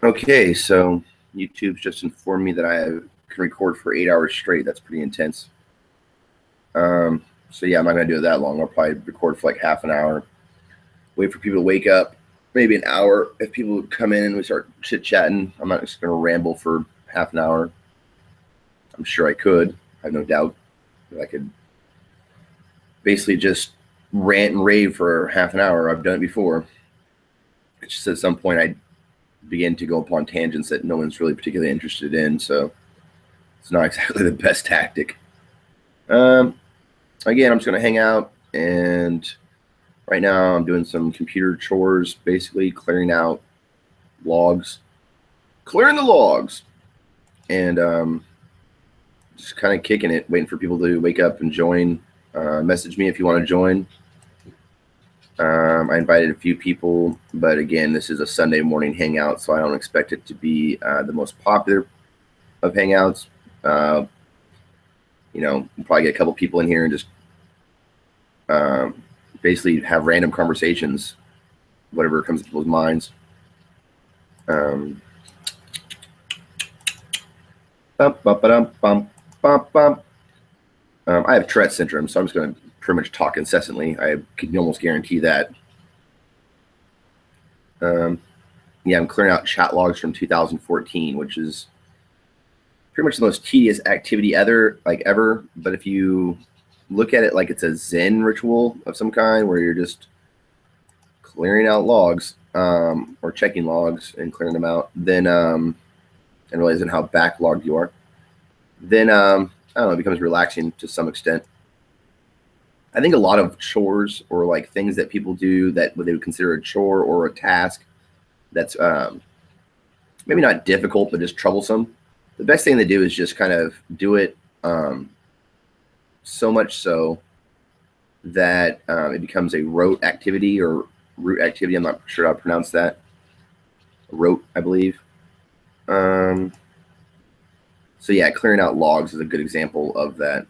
Okay, so YouTube's just informed me that I can record for 8 hours straight. That's pretty intense. So yeah, I'm not gonna do it that long. I'll probably record for like half an hour. Wait for people to wake up, maybe an hour. If people come in and we start chit chatting, I'm not just gonna ramble for half an hour. I'm sure I could. I have no doubt that I could basically just rant and rave for half an hour. I've done it before. It's just at some point I begin to go upon tangents that no one's really particularly interested in. So it's not exactly the best tactic. Again, I'm just gonna hang out, and right now I'm doing some computer chores, basically clearing out logs, clearing the logs, and just kind of kicking it, waiting for people to wake up and join. Message me if you want to join. I invited a few people, but again, this is a Sunday morning hangout, so I don't expect it to be the most popular of hangouts. We'll probably get a couple people in here and just basically have random conversations, whatever comes to people's minds. I have Tourette syndrome, so I'm just going to pretty much talk incessantly. I can almost guarantee that. Yeah, I'm clearing out chat logs from 2014, which is pretty much the most tedious activity ever. But if you look at it like it's a Zen ritual of some kind, where you're just clearing out logs or checking logs and clearing them out, then and realizing how backlogged you are, then I don't know, it becomes relaxing to some extent. I think a lot of chores, or like things that people do that they would consider a chore or a task that's maybe not difficult but just troublesome, the best thing to do is just kind of do it so much so that it becomes a rote activity or root activity. I'm not sure how to pronounce that. Rote, I believe. So yeah, clearing out logs is a good example of that.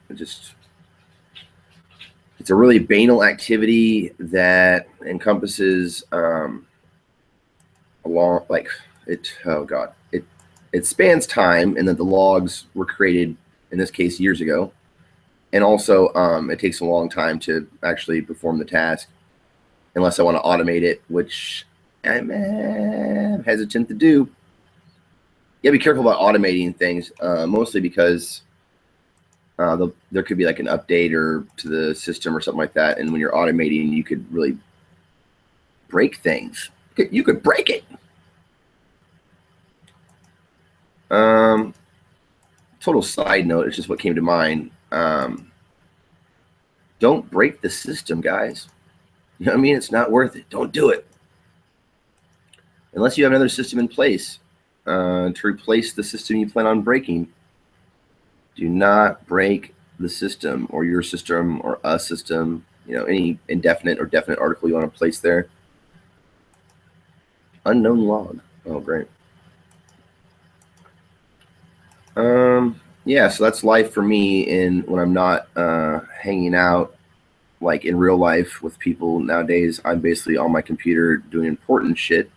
It's a really banal activity that encompasses it spans time, and that the logs were created, in this case, years ago. And also, it takes a long time to actually perform the task, unless I want to automate it, which I'm hesitant to do. You gotta be careful about automating things, mostly because there could be like an update or to the system or something like that, and when you're automating, you could really break things. You could break it. Total side note, it's just what came to mind. Don't break the system, guys. You know what I mean? It's not worth it. Don't do it. Unless you have another system in place to replace the system you plan on breaking. Do not break the system, or your system, or a system. Any indefinite or definite article you want to place there. Unknown log. Oh, great. Yeah, so that's life for me when I'm not hanging out like in real life with people nowadays. I'm basically on my computer doing important shit.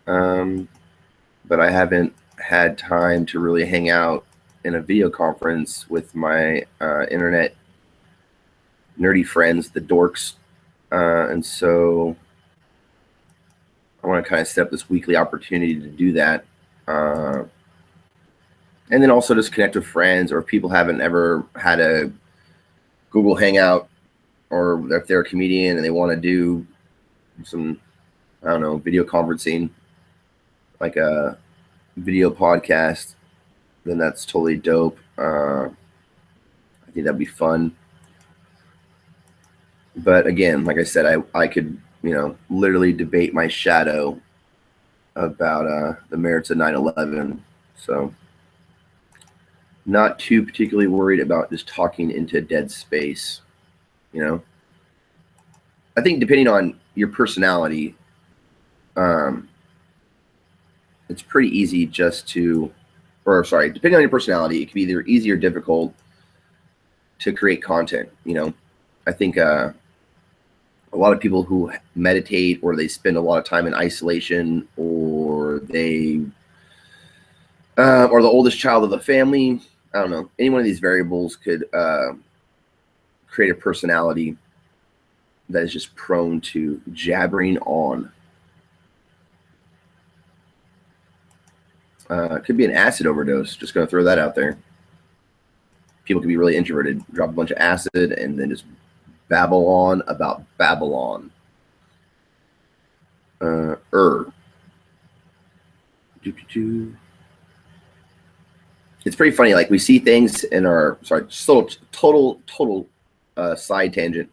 But I haven't had time to really hang out in a video conference with my internet nerdy friends, the dorks. And so I want to kind of set up this weekly opportunity to do that. And then also just connect with friends, or if people haven't ever had a Google Hangout, or if they're a comedian and they want to do some, I don't know, video conferencing, like a video podcast, then that's totally dope. I think that'd be fun. But again, like I said, I could, literally debate my shadow about the merits of 9/11. So not too particularly worried about just talking into dead space. I think depending on your personality, it's pretty easy depending on your personality, it can be either easy or difficult to create content. I think a lot of people who meditate, or they spend a lot of time in isolation, or they or the oldest child of the family. I don't know. Any one of these variables could create a personality that is just prone to jabbering on. It could be an acid overdose. Just going to throw that out there. People can be really introverted, drop a bunch of acid, and then just babble on about Babylon. It's pretty funny. Like we see things in our total side tangent.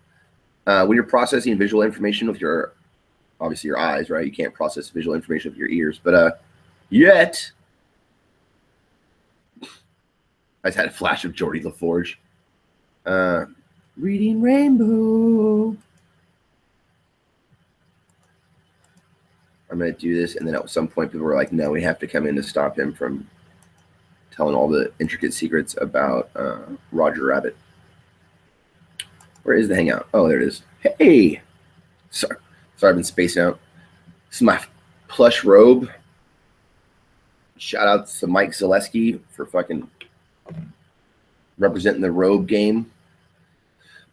When you're processing visual information with your obviously your eyes, right? You can't process visual information with your ears, but yet I just had a flash of Geordie LaForge. Reading Rainbow. I'm going to do this, and then at some point people were like, no, we have to come in to stop him from telling all the intricate secrets about Roger Rabbit. Where is the hangout? Oh, there it is. Hey! Sorry, I've been spacing out. This is my plush robe. Shout out to Mike Zaleski for fucking representing the robe game.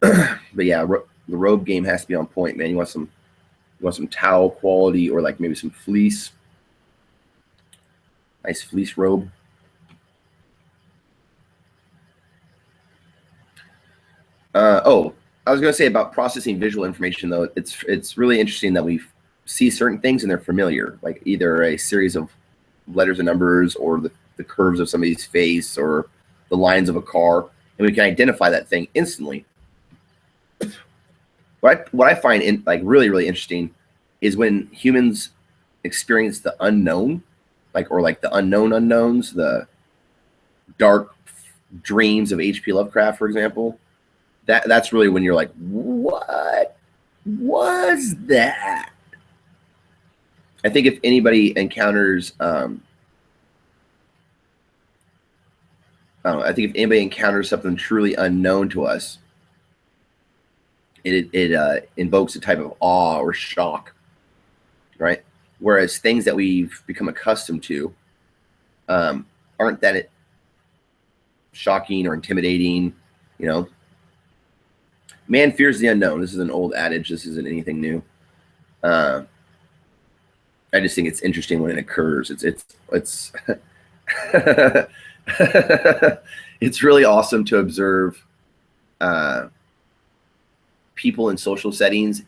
But yeah, the robe game has to be on point, man. You want some towel quality or like maybe some fleece. Nice fleece robe. I was going to say about processing visual information, though. It's really interesting that we see certain things and they're familiar, like either a series of letters and numbers or the curves of somebody's face or the lines of a car, and we can identify that thing instantly. What I find really, really interesting is when humans experience the unknown, or the unknown unknowns, the dark dreams of H.P. Lovecraft, for example. That's really when you're like, what was that? I think if anybody encounters, I think if anybody encounters something truly unknown to us, it invokes a type of awe or shock, right? Whereas things that we've become accustomed to aren't that shocking or intimidating, you know. Man fears the unknown. This is an old adage. This isn't anything new. I just think it's interesting when it occurs. It's it's really awesome to observe people in social settings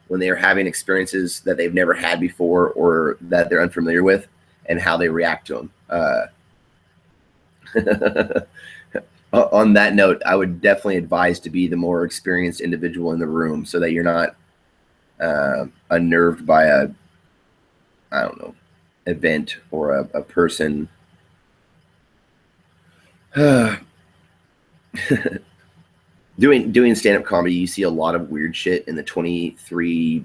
when they are having experiences that they've never had before or that they're unfamiliar with, and how they react to them. On that note, I would definitely advise to be the more experienced individual in the room so that you're not unnerved by a, I don't know, event or a person. Doing stand-up comedy, you see a lot of weird shit in the 23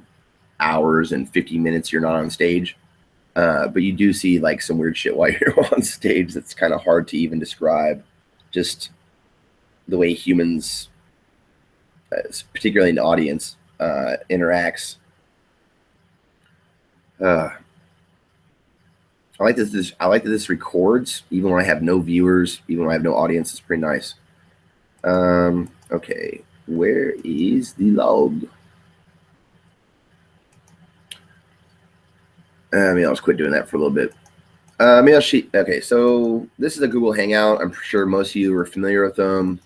hours and 50 minutes you're not on stage. But you do see like some weird shit while you're on stage that's kind of hard to even describe. Just the way humans, particularly in the audience, interacts. I like that this records even when I have no viewers, even when I have no audience. It's pretty nice. Okay, where is the log? Maybe I'll just quit doing that for a little bit. Okay, so this is a Google Hangout. I'm sure most of you are familiar with them.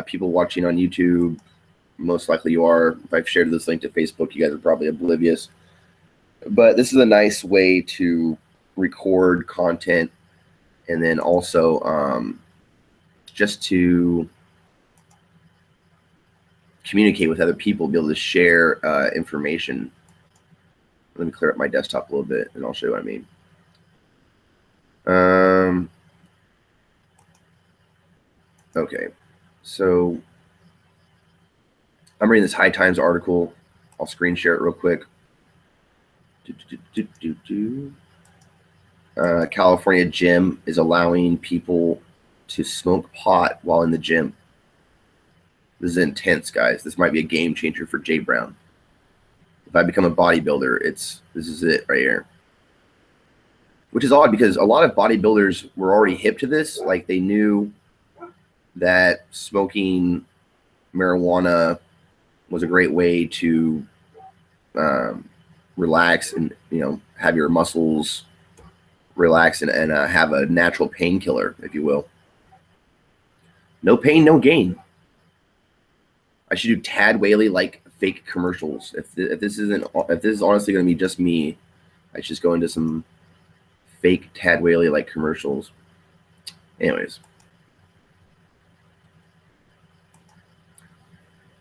People watching on YouTube, most likely you are. If I've shared this link to Facebook, you guys are probably oblivious. But this is a nice way to record content, and then also just to communicate with other people, be able to share information. Let me clear up my desktop a little bit, and I'll show you what I mean. Okay, so I'm reading this High Times article. I'll screen share it real quick. California gym is allowing people to smoke pot while in the gym. This is intense, guys. This might be a game changer for Jay Brown. If I become a bodybuilder, this is it right here. which is odd because a lot of bodybuilders were already hip to this. Like they knew that smoking marijuana was a great way to relax and, you know, have your muscles relax and have a natural painkiller, if you will. No pain, no gain. I should do Tad Whaley like fake commercials. If this is honestly going to be just me, I should just go into some fake Tad Whaley like commercials. Anyways,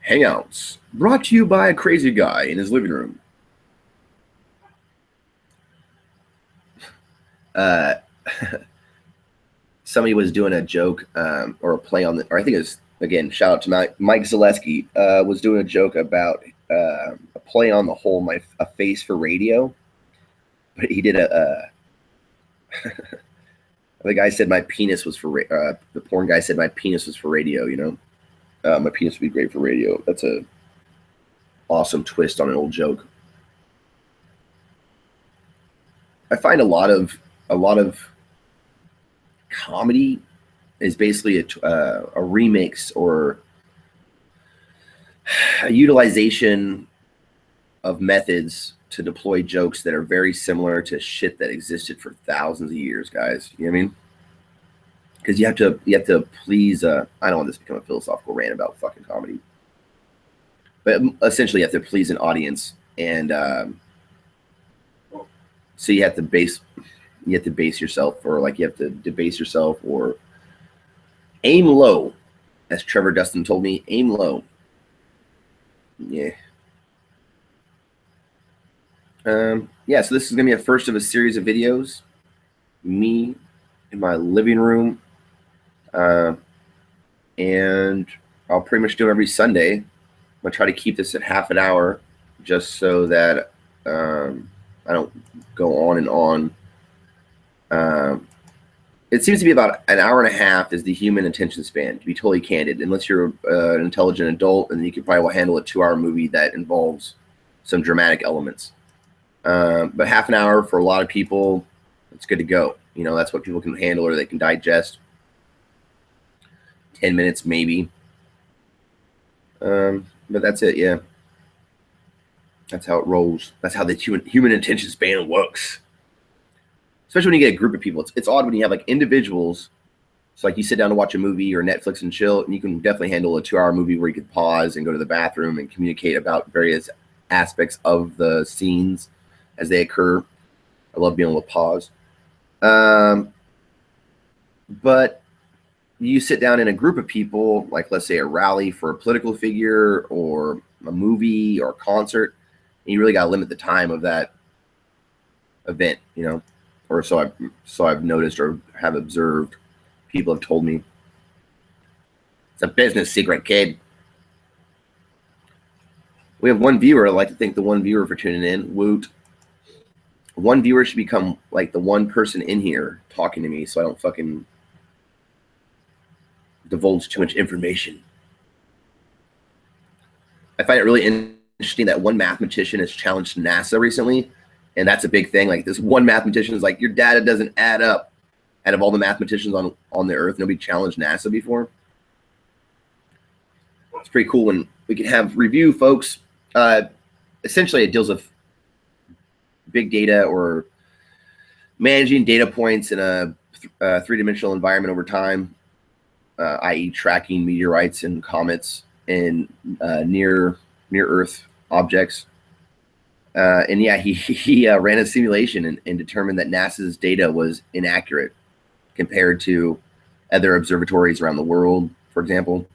Hangouts brought to you by a crazy guy in his living room. Somebody was doing a joke or a play on the, or I think it was, again, shout out to Mike Zaleski, was doing a joke about a play on the whole a face for radio. But he did the guy said my penis was for the porn guy said my penis was for radio, you know. My penis would be great for radio. That's a awesome twist on an old joke. I find a lot of comedy is basically a remix or a utilization of methods to deploy jokes that are very similar to shit that existed for thousands of years, guys. You know what I mean? Because you have to please. I don't want this to become a philosophical rant about fucking comedy, but essentially you have to please an audience, and so you have to base yourself, or like you have to debase yourself, or aim low, as Trevor Dustin told me. Aim low. Yeah. Yeah. So this is gonna be a first of a series of videos. Me in my living room. And I'll pretty much do them every Sunday. I'm gonna try to keep this at half an hour, just so that I don't go on and on. It seems to be about an hour and a half is the human attention span, to be totally candid, unless you're an intelligent adult, and you could probably handle a 2-hour movie that involves some dramatic elements. But half an hour for a lot of people, it's good to go. You know, that's what people can handle or they can digest. 10 minutes maybe. But that's it, yeah. That's how it rolls. That's how the human attention span works. Especially when you get a group of people. It's odd when you have like individuals. So like you sit down to watch a movie or Netflix and chill, and you can definitely handle a 2-hour movie where you could pause and go to the bathroom and communicate about various aspects of the scenes as they occur. I love being able to pause. But you sit down in a group of people, like let's say a rally for a political figure or a movie or a concert, and you really got to limit the time of that event, you know, or so I've noticed or have observed. People have told me. It's a business secret, kid. We have one viewer. I'd like to thank the one viewer for tuning in. Woot. One viewer should become like the one person in here talking to me, so I don't fucking divulge too much information. I find it really interesting that one mathematician has challenged NASA recently, and that's a big thing. Like this one mathematician is like, your data doesn't add up. Out of all the mathematicians on the earth, nobody challenged NASA before. It's pretty cool when we can have review, folks. Essentially, it deals with big data or managing data points in a three-dimensional environment over time, i.e. tracking meteorites and comets and near Earth objects. And yeah, he ran a simulation and determined that NASA's data was inaccurate compared to other observatories around the world, for example.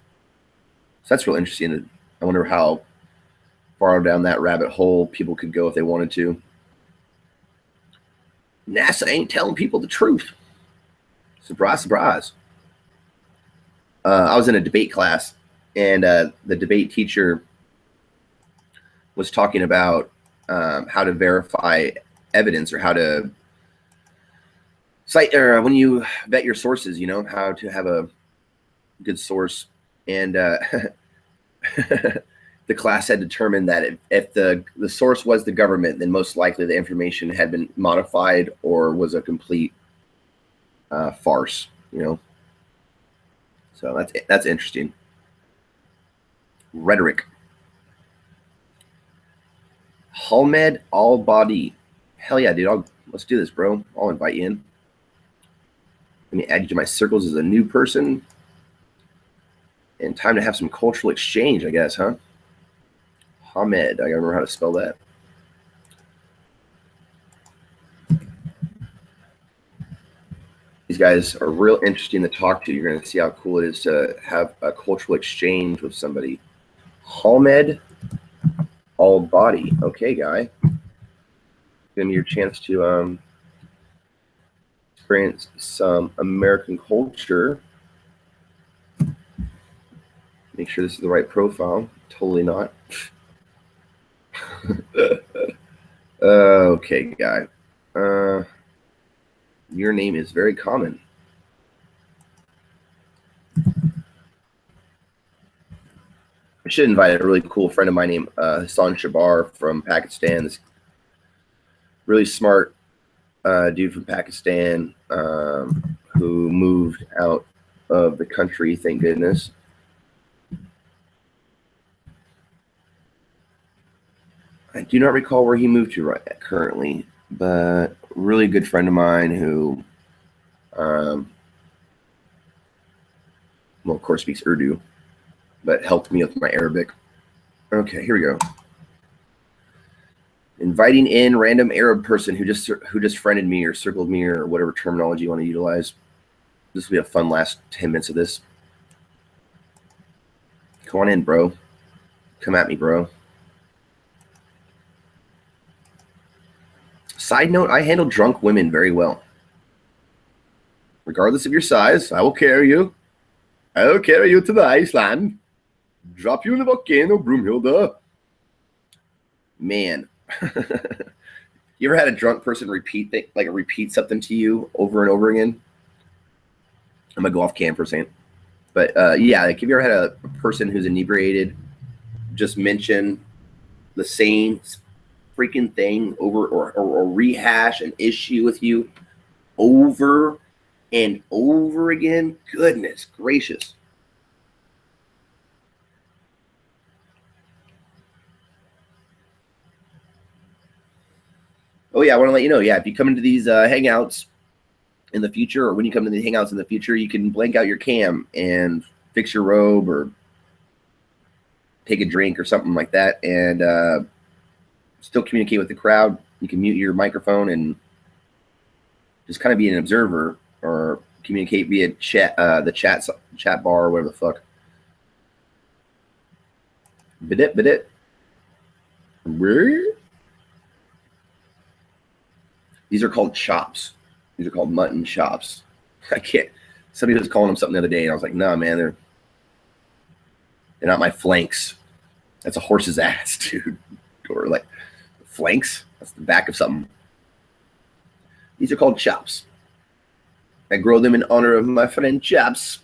So that's real interesting. I wonder how far down that rabbit hole people could go if they wanted to. NASA ain't telling people the truth. Surprise, surprise. I was in a debate class, and the debate teacher was talking about how to verify evidence, or how to cite, or when you vet your sources, you know, how to have a good source. And the class had determined that if the source was the government, then most likely the information had been modified or was a complete farce, you know. So that's interesting. Rhetoric. Halmed Al-Badi. Hell yeah, dude. Let's do this, bro. I'll invite you in. Let me add you to my circles as a new person. And time to have some cultural exchange, I guess, huh? Hamed. I gotta remember how to spell that. These guys are real interesting to talk to. You're going to see how cool it is to have a cultural exchange with somebody. Hamed Al-Badi. Okay, guy. Give me your chance to experience some American culture. Make sure this is the right profile. Totally not. Okay, guy. Your name is very common. I should invite a really cool friend of mine named Hassan Shabar from Pakistan. This really smart dude from Pakistan who moved out of the country, thank goodness. I do not recall where he moved to currently, but really good friend of mine who, well, of course, speaks Urdu, but helped me with my Arabic. Okay, here we go. Inviting in random Arab person who just friended me or circled me or whatever terminology you want to utilize. This will be a fun last 10 minutes of this. Come on in, bro. Come at me, bro. Side note, I handle drunk women very well. Regardless of your size, I will carry you. I will carry you to the Iceland. Drop you in the volcano, Broomhilda. Man. You ever had a drunk person repeat something to you over and over again? I'm going to go off cam for a second. But yeah, like, have you ever had a person who's inebriated just mention the same freaking thing over or rehash an issue with you over and over again? Goodness gracious. Oh yeah, I want to let you know, yeah, if you come into these hangouts in the future, or when you come to the hangouts in the future, you can blank out your cam and fix your robe or take a drink or something like that, and still communicate with the crowd. You can mute your microphone and just kind of be an observer, or communicate via chat, the chat bar, or whatever the fuck. Bidit. These are called chops. These are called mutton chops. I can't. Somebody was calling them something the other day, and I was like, "No, man, they're not my flanks. That's a horse's ass, dude." Or like flanks. That's the back of something. These are called chops. I grow them in honor of my friend Chops.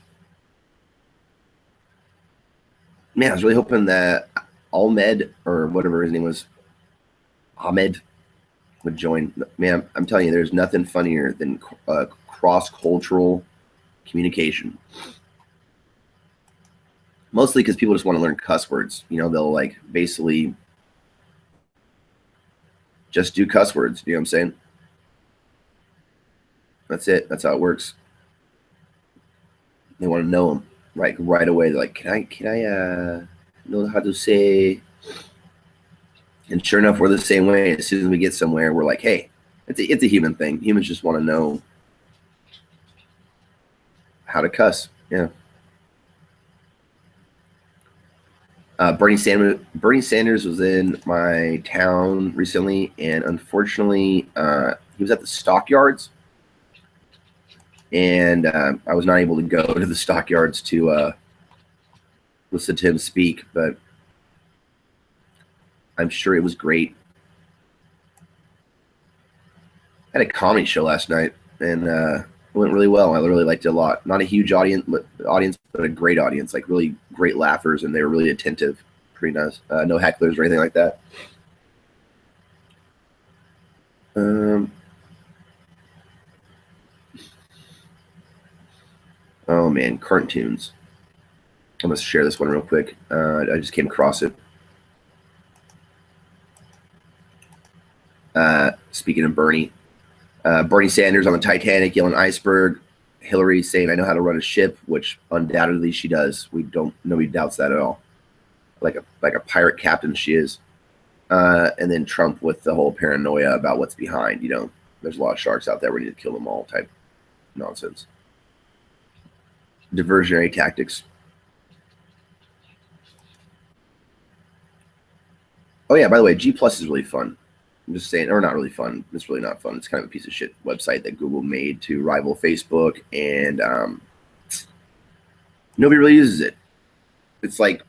Man, I was really hoping that Ahmed, or whatever his name was, Ahmed, would join. Man, I'm telling you, there's nothing funnier than cross-cultural communication. Mostly because people just want to learn cuss words. You know, they'll like basically just do cuss words. You know what I'm saying? That's it. That's how it works. They want to know them right away. They're like, can I know how to say? And sure enough, we're the same way. As soon as we get somewhere, we're like, hey, it's a human thing. Humans just want to know how to cuss. Yeah. Bernie Sanders was in my town recently, and unfortunately, he was at the stockyards, and I was not able to go to the stockyards to listen to him speak, but I'm sure it was great. I had a comedy show last night, and it went really well. I really liked it a lot. Not a huge audience, but a great audience, like really great laughers, and they were really attentive. pretty nice. No hecklers or anything like that. Oh man, cartoons. I'm gonna share this one real quick. I just came across it. Speaking of Bernie Sanders on the Titanic yelling iceberg. Hillary saying, "I know how to run a ship," which undoubtedly she does. Nobody doubts that at all. Like a pirate captain she is. And then Trump with the whole paranoia about what's behind. There's a lot of sharks out there. We need to kill them all type nonsense. Diversionary tactics. Oh yeah, by the way, G Plus is really fun. I'm just saying, or not really fun. It's really not fun. It's kind of a piece of shit website that Google made to rival Facebook, and nobody really uses it. It's like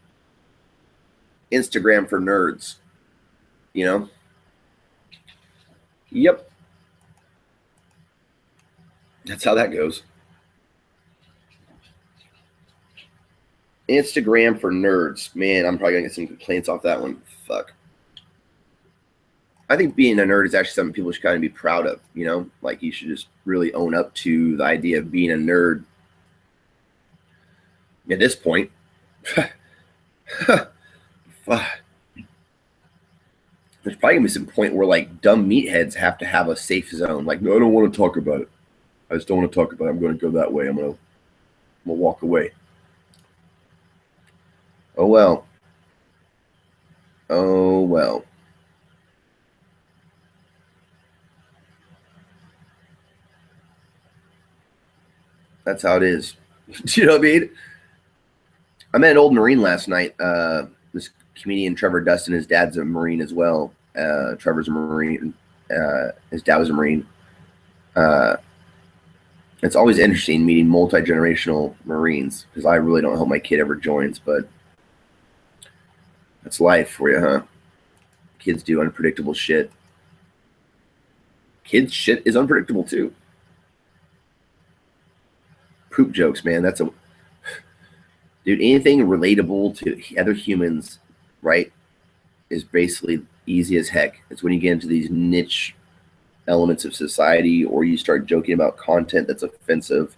Instagram for nerds, Yep. That's how that goes. Instagram for nerds. Man, I'm probably going to get some complaints off that one. Fuck. I think being a nerd is actually something people should kind of be proud of, Like you should just really own up to the idea of being a nerd. At this point, there's probably gonna be some point where like dumb meatheads have to have a safe zone. Like, no, I don't want to talk about it. I just don't want to talk about it. I'm going to go that way. I'm gonna walk away. Oh well. Oh well. That's how it is. Do you know what I mean? I met an old Marine last night. This comedian Trevor Dustin, his dad's a Marine as well. Trevor's a Marine. His dad was a Marine. It's always interesting meeting multi-generational Marines because I really don't hope my kid ever joins, but that's life for you, huh? Kids do unpredictable shit. Kids' shit is unpredictable too. Poop jokes, man. Dude, anything relatable to other humans, right, is basically easy as heck. It's when you get into these niche elements of society or you start joking about content that's offensive,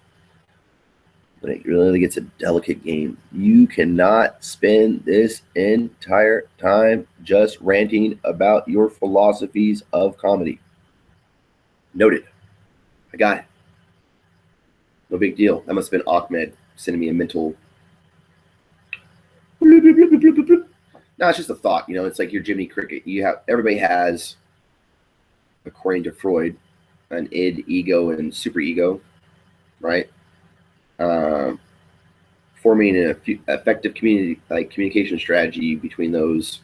when it really gets a delicate game. You cannot spend this entire time just ranting about your philosophies of comedy. Noted. I got it. No big deal. That must have been Ahmed sending me a mental. No, it's just a thought. It's like your Jiminy Cricket. Everybody has, according to Freud, an id, ego, and superego, right? Forming an effective communication strategy between those.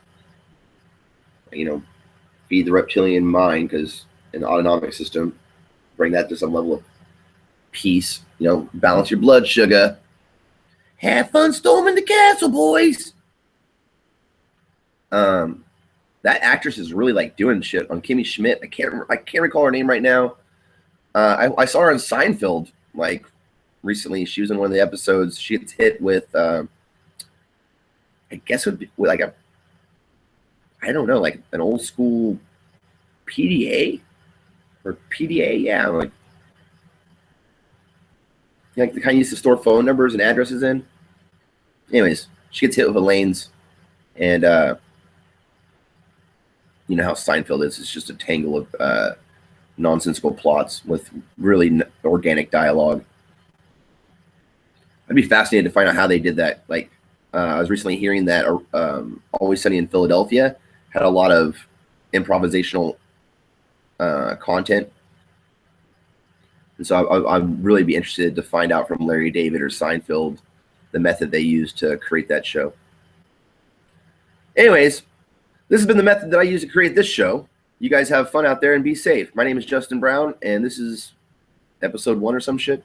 Feed the reptilian mind because an autonomic system, bring that to some level of peace. Balance your blood sugar. Have fun storming the castle, boys. That actress is really like doing shit on Kimmy Schmidt. I can't recall her name right now. I saw her on Seinfeld like recently. She was in one of the episodes. She gets hit with I guess it would be like I don't know, like an old school PDA or PDA. Yeah, like the kind you used to store phone numbers and addresses in. Anyways, she gets hit with Elaine's, and you know how Seinfeld is. It's just a tangle of nonsensical plots with really organic dialogue. I'd be fascinated to find out how they did that. Like, I was recently hearing that Always Sunny in Philadelphia had a lot of improvisational content. And so I'd really be interested to find out from Larry David or Seinfeld the method they used to create that show. Anyways, this has been the method that I use to create this show. You guys have fun out there and be safe. My name is Justin Brown, and this is episode 1 or some shit.